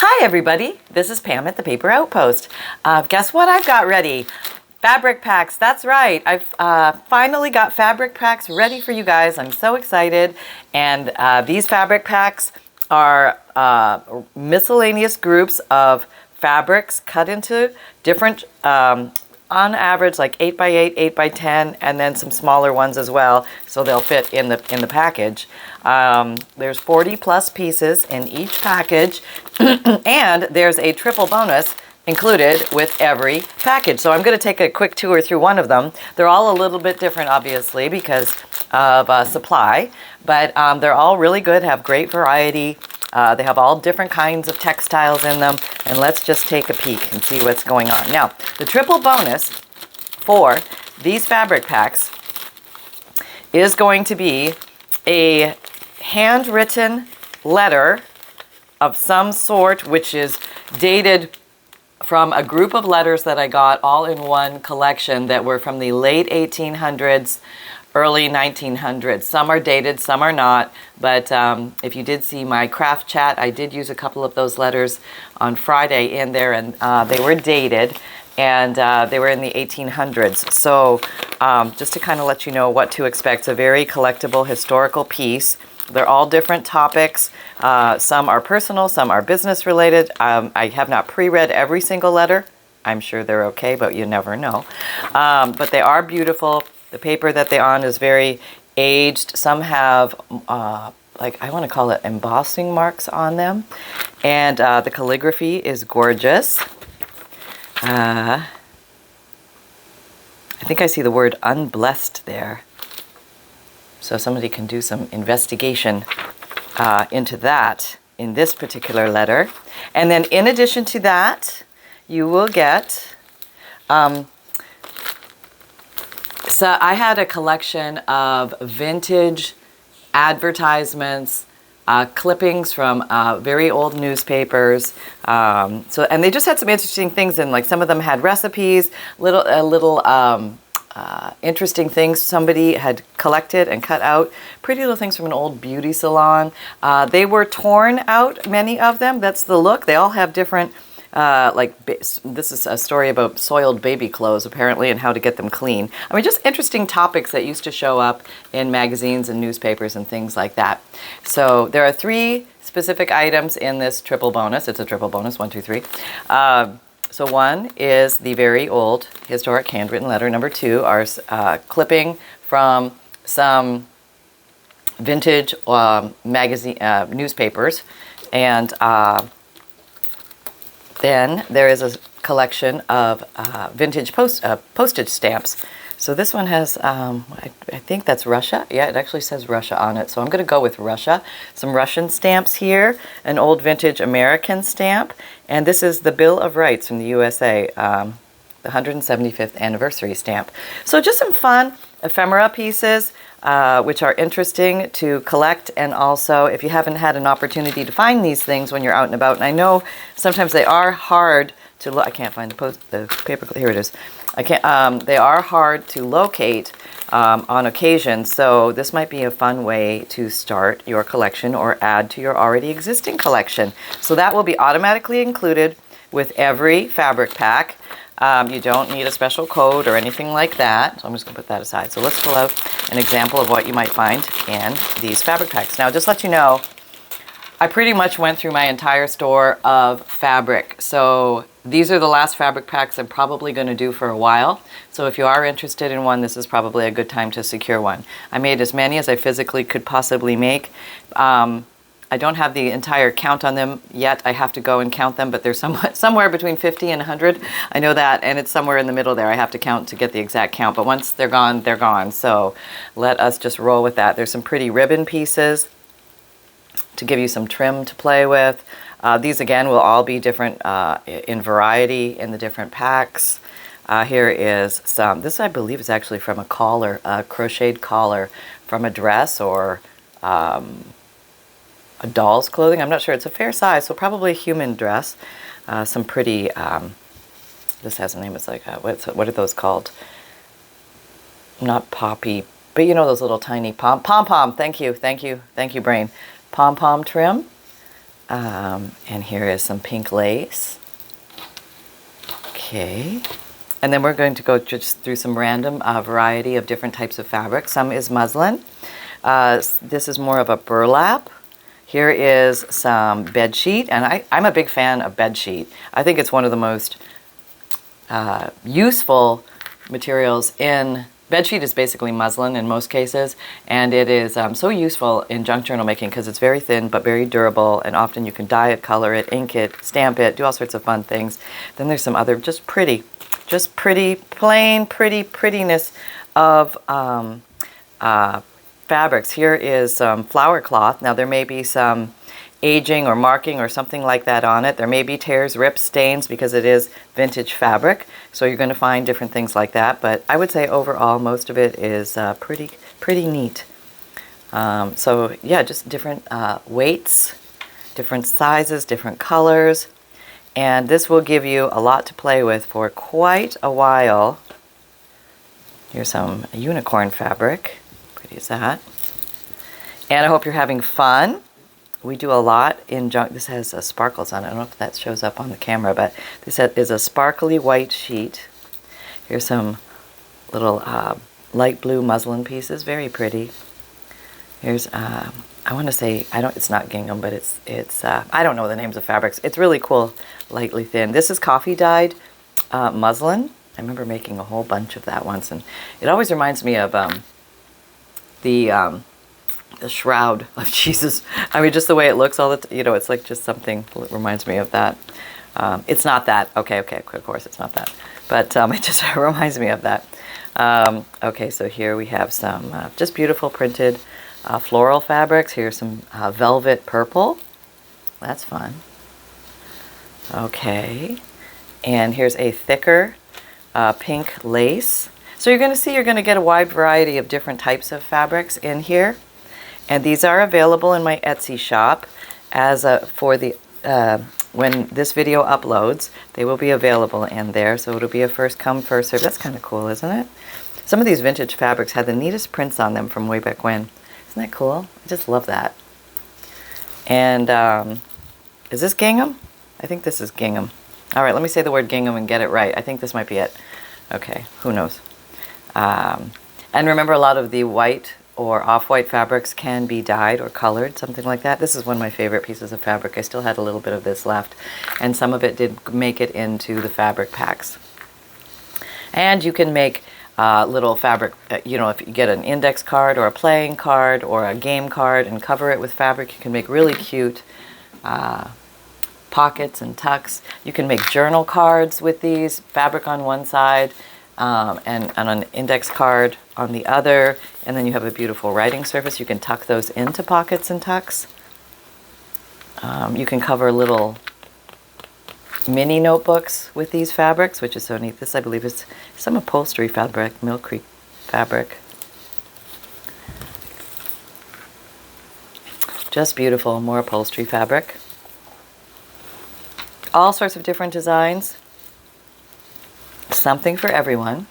Hi everybody, this is Pam at the Paper Outpost. Guess what I've got ready? Fabric packs, that's right. I've finally got fabric packs ready for you guys. I'm so excited. And these fabric packs are miscellaneous groups of fabrics cut into different, on average like 8 by 8, 8 by 10, and then some smaller ones as well, so they'll fit in the package. There's 40 plus pieces in each package, and there's a triple bonus included with every package. So I'm going to take a quick tour through one of them. They're all a little bit different, obviously, because of supply, but they're all really good, have great variety. They have all different kinds of textiles in them, and let's just take a peek and see what's going on. Now, the triple bonus for these fabric packs is going to be a handwritten letter of some sort, which is dated from a group of letters that I got all in one collection that were from the late 1800s, early 1900s. Some are dated, some are not, but if you did see my craft chat, I did use a couple of those letters on Friday in there, and they were dated, and they were in the 1800s. So just to kind of let you know what to expect, it's a very collectible historical piece. They're all different topics. Some are personal, some are business related. I have not pre-read every single letter. I'm sure they're okay, but you never know. But they are beautiful. The paper that they're on is very aged. Some have, like, I want to call it embossing marks on them. And the calligraphy is gorgeous. I think I see the word unblessed there. So somebody can do some investigation into that in this particular letter. And then in addition to that, you will get, so I had a collection of vintage advertisements, clippings from very old newspapers. And they just had some interesting things, and like some of them had recipes, little interesting things somebody had collected and cut out. Pretty little things from an old beauty salon. They were torn out, many of them. That's the look. They all have different, this is a story about soiled baby clothes, apparently, and how to get them clean. I mean, just interesting topics that used to show up in magazines and newspapers and things like that. So there are 3 specific items in this triple bonus. It's a triple bonus, 1, 2, 3. So one is the very old historic handwritten letter. Number 2 are clipping from some vintage magazine newspapers, and then there is a collection of vintage postage stamps. So this one has, I think that's Russia. Yeah, it actually says Russia on it. So I'm going to go with Russia. Some Russian stamps here, an old vintage American stamp, and this is the Bill of Rights from the USA, the 175th anniversary stamp. So just some fun ephemera pieces, which are interesting to collect, and also if you haven't had an opportunity to find these things when you're out and about, and I know sometimes they are hard to look. I can't find the paper. Here it is. I can't. They are hard to locate on occasion, so this might be a fun way to start your collection or add to your already existing collection. So that will be automatically included with every fabric pack. You don't need a special code or anything like that. So I'm just going to put that aside. So let's pull out an example of what you might find in these fabric packs. Now, just let you know, I pretty much went through my entire store of fabric. So these are the last fabric packs I'm probably going to do for a while. So if you are interested in one, this is probably a good time to secure one. I made as many as I physically could possibly make. I don't have the entire count on them yet. I have to go and count them, but they're somewhere between 50 and 100. I know that, and it's somewhere in the middle there. I have to count to get the exact count, but once they're gone, they're gone. So let us just roll with that. There's some pretty ribbon pieces to give you some trim to play with. These, again, will all be different in variety in the different packs. Here is some. This, I believe, is actually from a collar, a crocheted collar from a dress or a doll's clothing. I'm not sure. It's a fair size, so probably a human dress. Some pretty, this has a name. It's like, what are those called? Not poppy, but you know those little tiny pom-pom. Thank you, brain. Pom-pom trim. And here is some pink lace. Okay. And then we're going to go just through some random variety of different types of fabric. Some is muslin. This is more of a burlap. Here is some bed sheet, and I'm a big fan of bed sheet. I think it's one of the most useful materials in bed sheet. Is basically muslin in most cases, and it is so useful in junk journal making because it's very thin but very durable, and often you can dye it, color it, ink it, stamp it, do all sorts of fun things. Then there's some other just pretty, plain prettiness of fabrics. Here is some flower cloth. Now there may be some aging or marking or something like that on it. There may be tears, rips, stains because it is vintage fabric. So you're going to find different things like that. But I would say overall most of it is pretty neat. So yeah, just different weights, different sizes, different colors. And this will give you a lot to play with for quite a while. Here's some unicorn fabric. Pretty is that. And I hope you're having fun. We do a lot in junk. This has sparkles on it. I don't know if that shows up on the camera, but this is a sparkly white sheet. Here's some little light blue muslin pieces. Very pretty. Here's I want to say it's not gingham, but it's I don't know the names of fabrics. It's really cool, lightly thin. This is coffee dyed muslin. I remember making a whole bunch of that once, and it always reminds me of the shroud of Jesus. I mean, just the way it looks all the time, it's like just something that reminds me of that. It's not that. Okay, of course it's not that. But it just reminds me of that. Okay, so here we have some just beautiful printed floral fabrics. Here's some velvet purple. That's fun. Okay, and here's a thicker pink lace. So you're going to get a wide variety of different types of fabrics in here. And these are available in my Etsy shop for the when this video uploads, they will be available in there. So it'll be a first come, first serve. That's kind of cool, isn't it? Some of these vintage fabrics had the neatest prints on them from way back when. Isn't that cool? I just love that. And is this gingham? I think this is gingham. All right, let me say the word gingham and get it right. I think this might be it. Okay, who knows? And remember, a lot of the white or off-white fabrics can be dyed or colored, something like that. This is one of my favorite pieces of fabric. I still had a little bit of this left, and some of it did make it into the fabric packs. And you can make little fabric, if you get an index card or a playing card or a game card and cover it with fabric, you can make really cute pockets and tucks. You can make journal cards with these, fabric on one side, and an index card on the other, and then you have a beautiful writing surface. You can tuck those into pockets and tucks. You can cover little mini notebooks with these fabrics, which is so neat. This, I believe, is some upholstery fabric, Mill Creek fabric. Just beautiful, more upholstery fabric. All sorts of different designs. Something for everyone.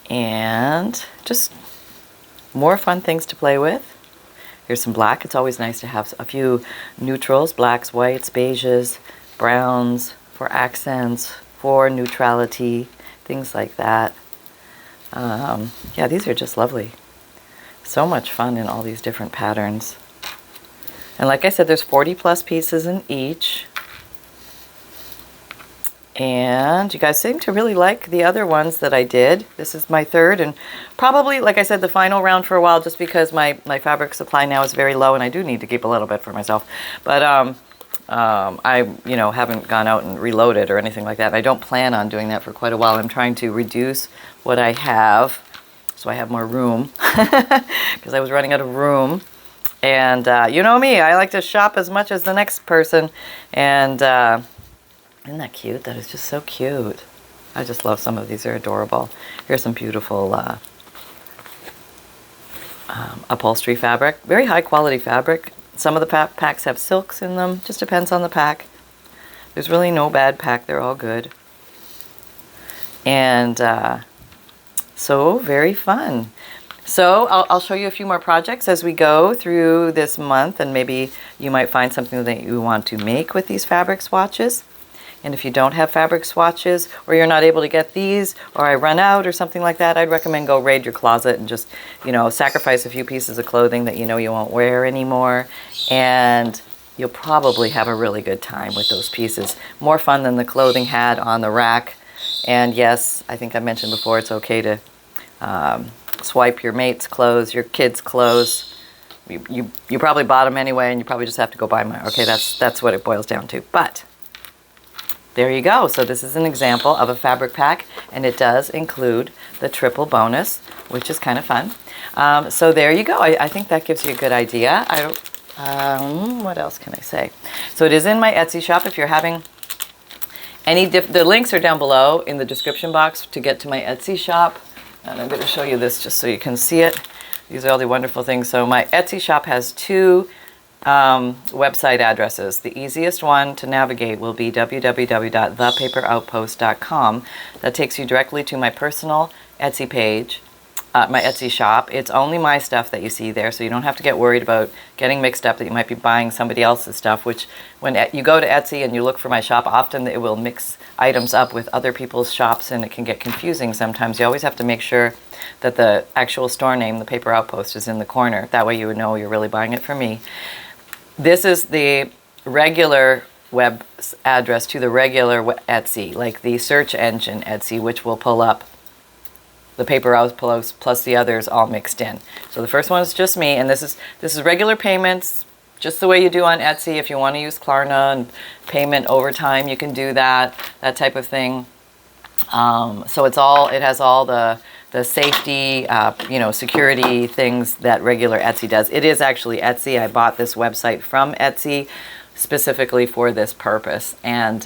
And just more fun things to play with. Here's some black. It's always nice to have a few neutrals, blacks, whites, beiges, browns, for accents, for neutrality, things like that. Yeah, these are just lovely. So much fun in all these different patterns. And like I said, there's 40 plus pieces in each. And you guys seem to really like the other ones that I did. This is my third, and probably, like I said, the final round for a while, just because my fabric supply now is very low, and I do need to keep a little bit for myself. But I haven't gone out and reloaded or anything like that. I don't plan on doing that for quite a while. I'm trying to reduce what I have so I have more room, because I was running out of room. And you know me, I like to shop as much as the next person. And isn't that cute? That is just so cute. I just love some of these. They're adorable. Here's some beautiful upholstery fabric. Very high quality fabric. Some of the packs have silks in them. Just depends on the pack. There's really no bad pack. They're all good. And so very fun. So I'll show you a few more projects as we go through this month, and maybe you might find something that you want to make with these fabric swatches. And if you don't have fabric swatches, or you're not able to get these, or I run out or something like that, I'd recommend go raid your closet and just, you know, sacrifice a few pieces of clothing that you know you won't wear anymore. And you'll probably have a really good time with those pieces. More fun than the clothing had on the rack. And yes, I think I mentioned before, it's okay to swipe your mate's clothes, your kids' clothes. You probably bought them anyway, and you probably just have to go buy mine. Okay, that's what it boils down to. But there you go. So this is an example of a fabric pack, and it does include the triple bonus, which is kind of fun. So there you go. I think that gives you a good idea. What else can I say? So it is in my Etsy shop. If you're having any the links are down below in the description box to get to my Etsy shop. And I'm going to show you this just so you can see it. These are all the wonderful things. So my Etsy shop has two website addresses. The easiest one to navigate will be www.thepaperoutpost.com. That takes you directly to my personal Etsy page, my Etsy shop. It's only my stuff that you see there, so you don't have to get worried about getting mixed up that you might be buying somebody else's stuff, which when you go to Etsy and you look for my shop, often it will mix items up with other people's shops and it can get confusing sometimes. You always have to make sure that the actual store name, the Paper Outpost, is in the corner. That way you would know you're really buying it from me. This is the regular web address to the regular Etsy, like the search engine Etsy, which will pull up the Paper Outpost plus the others all mixed in. So the first one is just me, and this is regular payments, just the way you do on Etsy. If you want to use Klarna and payment over time, you can do that type of thing. So it has all the safety, security things that regular Etsy does. It is actually Etsy. I bought this website from Etsy specifically for this purpose, and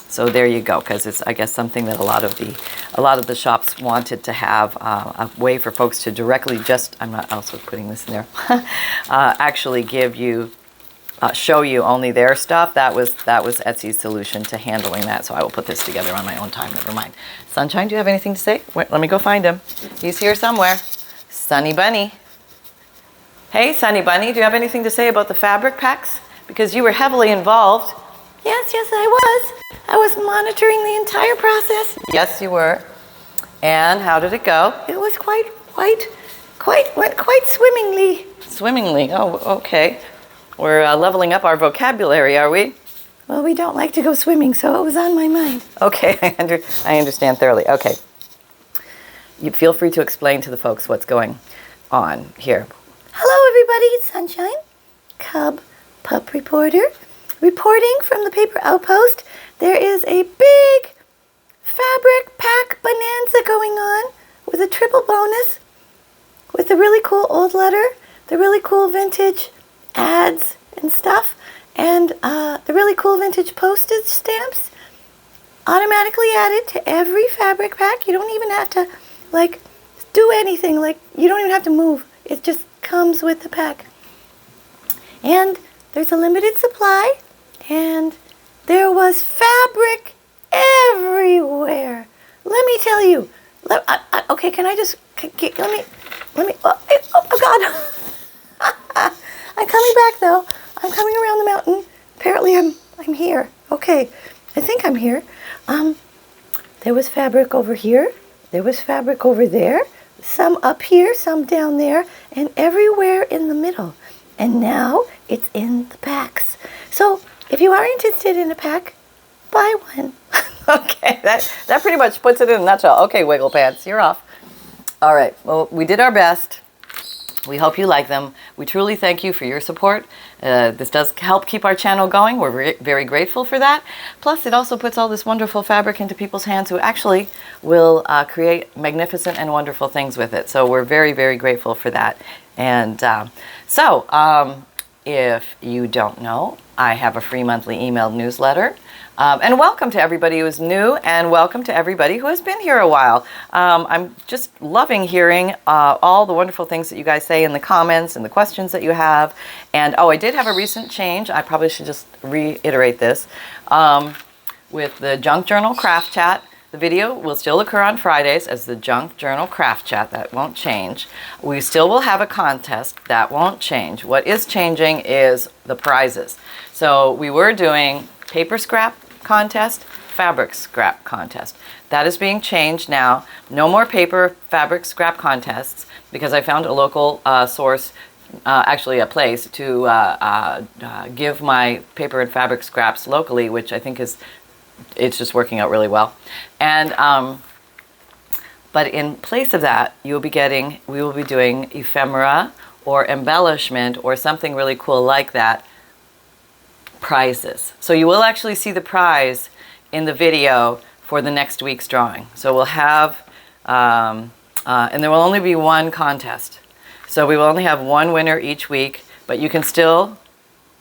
so there you go. Because it's, I guess, something that a lot of the shops wanted to have a way for folks to directly I'm not also putting this in there. Actually give you. Show you only their stuff. That was Etsy's solution to handling that. So I will put this together on my own time. Never mind. Sunshine, do you have anything to say? Wait, let me go find him. He's here somewhere. Sunny Bunny. Hey, Sunny Bunny, do you have anything to say about the fabric packs? Because you were heavily involved. Yes, I was. I was monitoring the entire process. Yes, you were. And how did it go? It was went quite swimmingly. Swimmingly. Oh, okay. We're leveling up our vocabulary, are we? Well, we don't like to go swimming, so it was on my mind. Okay, I understand thoroughly. Okay. You feel free to explain to the folks what's going on here. Hello, everybody. It's Sunshine, Cub Pup Reporter, reporting from the Paper Outpost. There is a big fabric pack bonanza going on with a triple bonus, with the really cool old letter, the really cool vintage ads and stuff, and the really cool vintage postage stamps automatically added to every fabric pack. You don't even have to do anything. You don't even have to move. It just comes with the pack. And there's a limited supply, and there was fabric everywhere. Let me tell you. Okay, can I just let me oh God. I'm coming back, though. I'm coming around the mountain. Apparently, I'm here. Okay, I think I'm here. There was fabric over here. There was fabric over there. Some up here, some down there, and everywhere in the middle. And now it's in the packs. So if you are interested in a pack, buy one. Okay, that pretty much puts it in a nutshell. Okay, Wiggle Pants, you're off. All right, well, we did our best. We hope you like them. We truly thank you for your support. This does help keep our channel going. We're very grateful for that. Plus, it also puts all this wonderful fabric into people's hands who actually will create magnificent and wonderful things with it. So we're very grateful for that. And if you don't know, I have a free monthly email newsletter. And welcome to everybody who is new, and welcome to everybody who has been here a while. I'm just loving hearing all the wonderful things that you guys say in the comments and the questions that you have. And I did have a recent change. I probably should just reiterate this. With the Junk Journal Craft Chat, The video will still occur on Fridays as the Junk Journal Craft Chat. That won't change. We still will have a contest. That won't change. What is changing is the prizes. So we were doing paper scrap contest, fabric scrap contest. That is being changed now. No more paper fabric scrap contests, because I found a local source, actually a place, to give my paper and fabric scraps locally, which I think it's just working out really well. And but in place of that, we will be doing ephemera or embellishment or something really cool like that, prizes. So you will actually see the prize in the video for the next week's drawing. So we'll have, and there will only be one contest. So we will only have one winner each week, but you can still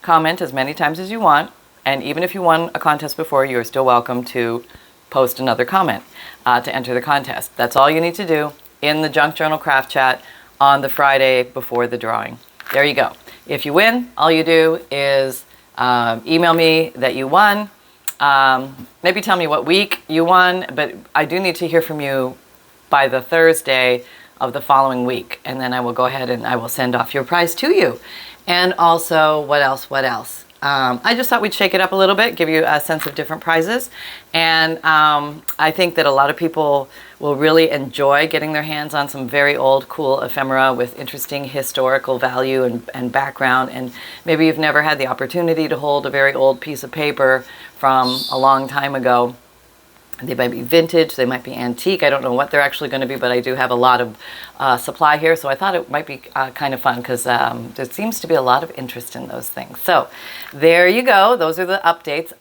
comment as many times as you want. And even if you won a contest before, you are still welcome to post another comment to enter the contest. That's all you need to do in the Junk Journal Craft Chat on the Friday before the drawing. There you go. If you win, all you do is email me that you won. Maybe tell me what week you won, but I do need to hear from you by the Thursday of the following week, and then I will go ahead and I will send off your prize to you. And also, what else? I just thought we'd shake it up a little bit, give you a sense of different prizes. And I think that a lot of people will really enjoy getting their hands on some very old, cool ephemera with interesting historical value and background. And maybe you've never had the opportunity to hold a very old piece of paper from a long time ago. They might be vintage, they might be antique. I don't know what they're actually going to be, but I do have a lot of supply here. So I thought it might be kind of fun because there seems to be a lot of interest in those things. So there you go. Those are the updates.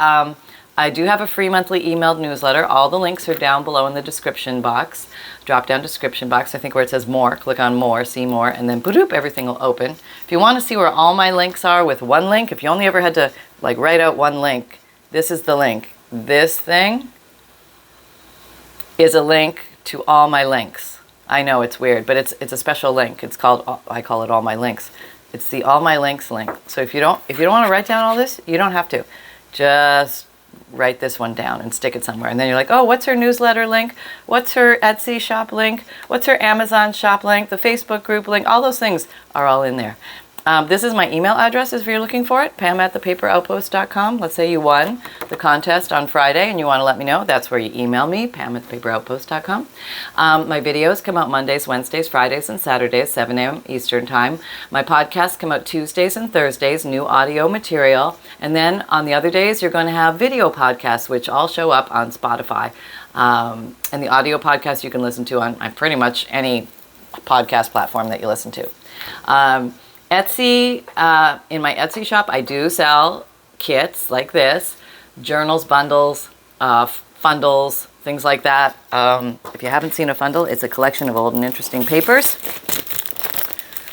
I do have a free monthly emailed newsletter. All the links are down below in the description box, drop down description box. I think where it says more, click on more, see more, and then boop, everything will open. If you want to see where all my links are with one link, if you only ever had to like write out one link, this is the link. This thing is a link to all my links. I know it's weird, but it's a special link. It's called, I call it all my links. It's the all my links link. So if you don't want to write down all this, you don't have to. Just write this one down and stick it somewhere. And then you're like, oh, what's her newsletter link? What's her Etsy shop link? What's her Amazon shop link? The Facebook group link? All those things are all in there. This is my email address if you're looking for it, pam@thepaperoutpost.com. Let's say you won the contest on Friday and you want to let me know. That's where you email me, pam@thepaperoutpost.com. My videos come out Mondays, Wednesdays, Fridays, and Saturdays, 7 a.m. Eastern Time. My podcasts come out Tuesdays and Thursdays, new audio material. And then on the other days, you're going to have video podcasts, which all show up on Spotify. And the audio podcasts you can listen to on pretty much any podcast platform that you listen to. Etsy, in my Etsy shop, I do sell kits like this, journals, bundles, FUNDLEs, things like that. If you haven't seen a FUNDLE, it's a collection of old and interesting papers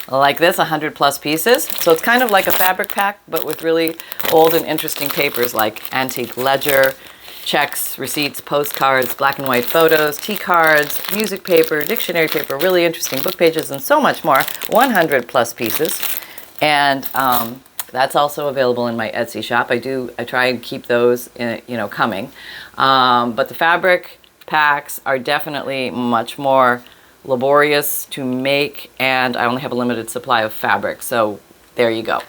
like this, 100 plus pieces. So it's kind of like a fabric pack, but with really old and interesting papers like antique ledger, checks, receipts, postcards, black and white photos, tea cards, music paper, dictionary paper, really interesting book pages, and so much more. 100 plus pieces. And that's also available in my Etsy shop. I try and keep those, coming. But the fabric packs are definitely much more laborious to make, and I only have a limited supply of fabric. So there you go.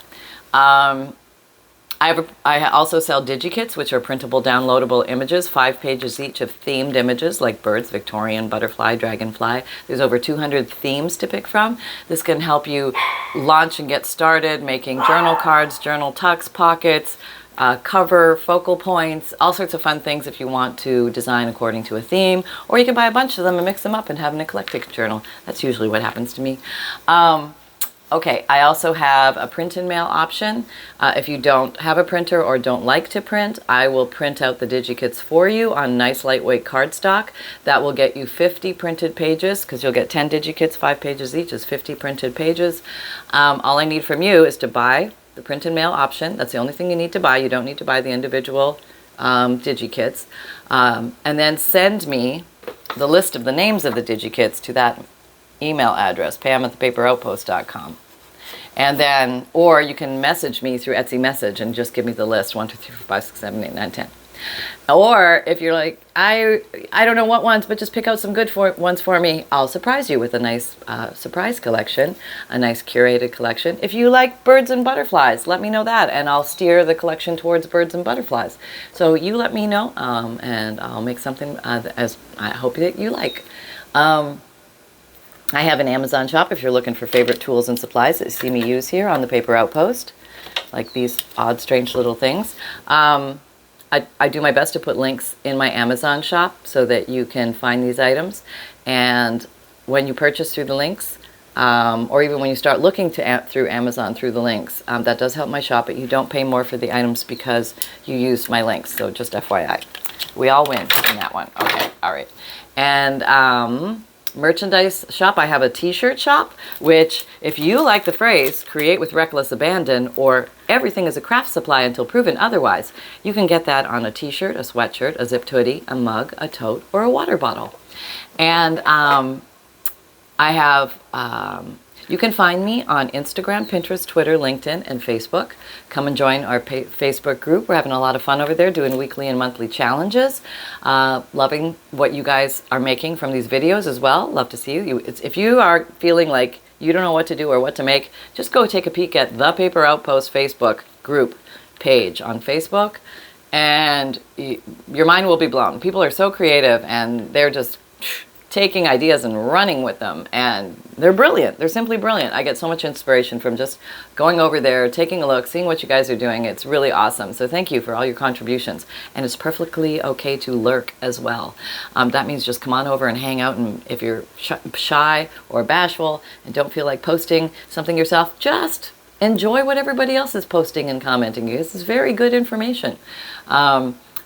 I also sell digikits, which are printable, downloadable images, 5 pages each of themed images like birds, Victorian, butterfly, dragonfly. There's over 200 themes to pick from. This can help you launch and get started making journal cards, journal tucks, pockets, cover, focal points, all sorts of fun things if you want to design according to a theme. Or you can buy a bunch of them and mix them up and have an eclectic journal. That's usually what happens to me. Okay, I also have a print and mail option. If you don't have a printer or don't like to print, I will print out the digikits for you on nice lightweight cardstock. That will get you 50 printed pages, because you'll get 10 digikits, 5 pages each is 50 printed pages. All I need from you is to buy the print and mail option. That's the only thing you need to buy. You don't need to buy the individual digikits. And then send me the list of the names of the digikits to that email address, pam@thepaperoutpost.com. And then, or you can message me through Etsy Message and just give me the list, 1, 2, 3, 4, 5, 6, 7, 8, 9, 10. Or if you're like, I don't know what ones, but just pick out some good ones for me, I'll surprise you with a nice surprise collection, a nice curated collection. If you like birds and butterflies, let me know that, and I'll steer the collection towards birds and butterflies. So you let me know, and I'll make something as I hope that you like. I have an Amazon shop if you're looking for favorite tools and supplies that you see me use here on the Paper Outpost, like these odd, strange little things. I do my best to put links in my Amazon shop so that you can find these items. And when you purchase through the links, or even when you start looking through Amazon through the links, that does help my shop, but you don't pay more for the items because you used my links. So just FYI. We all win in that one. Okay, all right. And merchandise shop, I have a t-shirt shop, which if you like the phrase create with reckless abandon, or everything is a craft supply until proven otherwise, you can get that on a t-shirt, a sweatshirt, a zipped hoodie, a mug, a tote, or a water bottle. And I have you can find me on Instagram, Pinterest, Twitter, LinkedIn, and Facebook. Come and join our Facebook group. We're having a lot of fun over there doing weekly and monthly challenges. Loving what you guys are making from these videos as well. Love to see you. If you are feeling like you don't know what to do or what to make, just go take a peek at the Paper Outpost Facebook group page on Facebook, and your mind will be blown. People are so creative, and they're just taking ideas and running with them, and they're brilliant. They're simply brilliant. I get so much inspiration from just going over there, taking a look, seeing what you guys are doing. It's really awesome. So thank you for all your contributions. And it's perfectly okay to lurk as well. That means just come on over and hang out, and if you're shy or bashful and don't feel like posting something yourself, just enjoy what everybody else is posting and commenting, because it's very good information.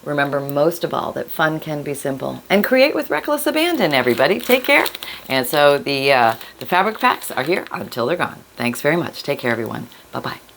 Remember, most of all, that fun can be simple. And create with reckless abandon, everybody. Take care. And so the fabric packs are here until they're gone. Thanks very much. Take care, everyone. Bye-bye.